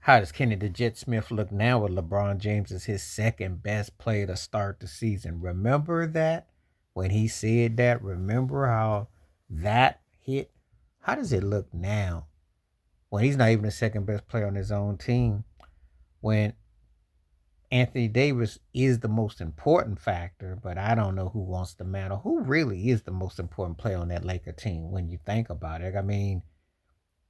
How does Kenny the Jet Smith look now with LeBron James as his second best player to start the season? Remember that when he said that? Remember how that hit? How does it look now when he's not even the second best player on his own team? When Anthony Davis is the most important factor, but I don't know who wants the mantle. Who really is the most important player on that Laker team when you think about it? I mean,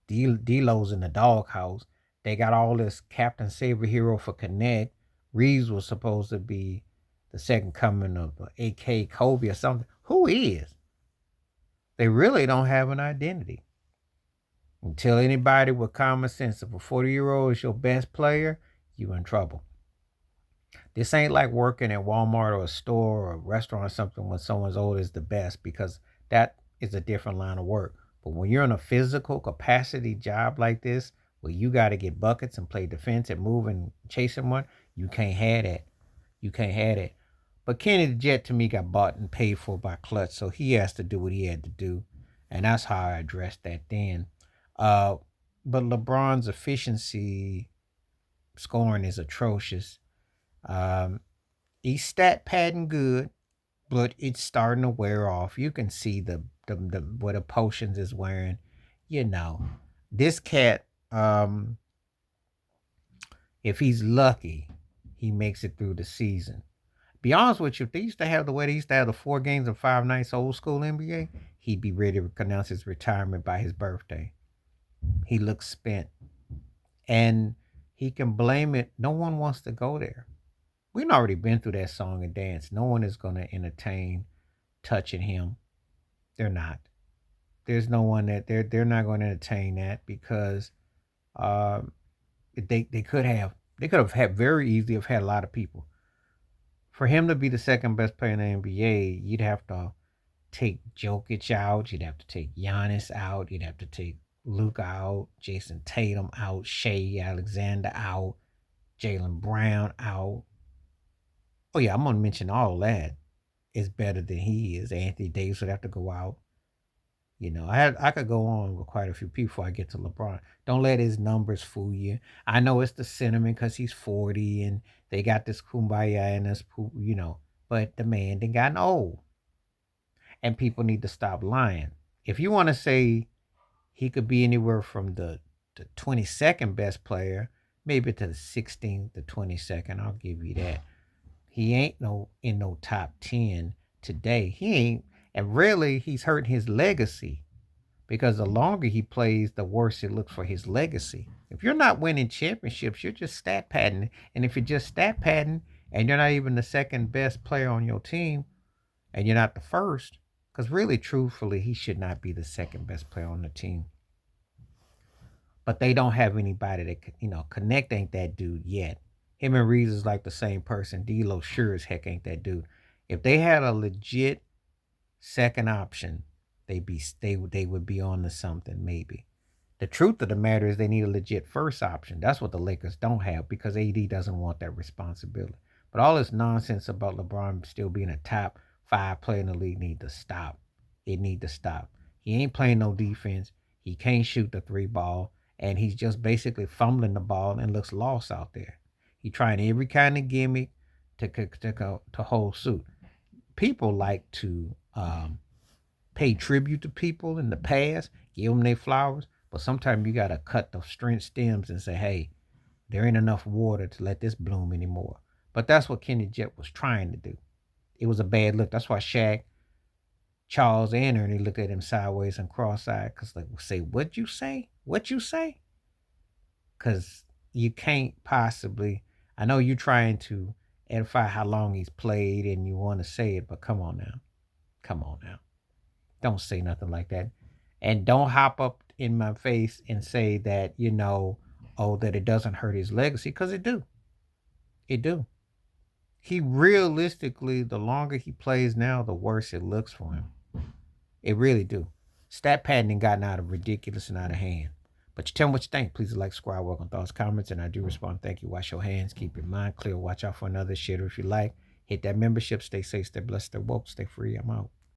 D'Lo's in the doghouse. They got all this Captain Saber hero for Connect. Reeves was supposed to be the second coming of AK Kobe or something. Who is? They really don't have an identity. Until anybody with common sense, if a 40-year-old is your best player, you in trouble. This ain't like working at Walmart or a store or a restaurant or something when someone's old is the best, because that is a different line of work. But when you're in a physical capacity job like this, where you got to get buckets and play defense and move and chase someone, you can't have that. You can't have that. But Kenny the Jet to me got bought and paid for by Clutch, so he has to do what he had to do, and that's how I addressed that then. Uh, but LeBron's efficiency scoring is atrocious. Um, he's stat padding good, but it's starting to wear off. You can see the what the potions is wearing. You know, this cat, if he's lucky, he makes it through the season. Be honest with you, if they used to have the way they used to have the 4 games and 5 nights old school NBA, he'd be ready to announce his retirement by his birthday. He looks spent. And he can blame it. No one wants to go there. We've already been through that song and dance. No one is going to entertain touching him. They're not. There's no one that they're not going to entertain that, because um, they could have had very easily have had a lot of people. For him to be the second best player in the NBA, you'd have to take Jokic out, you'd have to take Giannis out, you'd have to take Luka out, Jason Tatum out, Shea Alexander out, Jalen Brown out. Oh yeah, I'm gonna mention all that. Is better than he is. Anthony Davis would have to go out. I could go on with quite a few people before I get to LeBron. Don't let his numbers fool you. I know it's the sentiment because he's 40 and they got this kumbaya and this, but the man done gotten old, and people need to stop lying. If you want to say he could be anywhere from the 22nd best player, maybe to the 16th to 22nd, I'll give you that. He ain't no top 10 today. He ain't, and really he's hurting his legacy, because the longer he plays, the worse it looks for his legacy. If you're not winning championships, you're just stat padding. And if you're just stat padding and you're not even the second best player on your team, and you're not the first, because really, truthfully, he should not be the second best player on the team. But they don't have anybody that Connect ain't that dude yet. Him and Reeves is like the same person. D'Lo sure as heck ain't that dude. If they had a legit second option, they would be on to something maybe. The truth of the matter is they need a legit first option. That's what the Lakers don't have, because AD doesn't want that responsibility. But all this nonsense about LeBron still being a top 5 player in the league need to stop. It need to stop. He ain't playing no defense. He can't shoot the three ball, and he's just basically fumbling the ball and looks lost out there. He trying every kind of gimmick to hold suit. People like to pay tribute to people in the past, give them their flowers, but sometimes you gotta cut the strength stems and say, hey, there ain't enough water to let this bloom anymore. But that's what Kenny Jet was trying to do. It was a bad look. That's why Shaq, Charles, and Ernie looked at him sideways and cross-eyed, because like, say, what you say? What you say? Because you can't possibly. I know you're trying to edify how long he's played and you want to say it, but come on now. Come on now. Don't say nothing like that. And don't hop up in my face and say that, oh, that it doesn't hurt his legacy, because it do. It do. He realistically, the longer he plays now, the worse it looks for him. It really do. Stat padding gotten out of ridiculous and out of hand. But you tell me what you think. Please like, subscribe, welcome thoughts, comments, and I do respond. Thank you. Wash your hands. Keep your mind clear. Watch out for another shitter if you like. Hit that membership. Stay safe, stay blessed, stay woke, stay free. I'm out.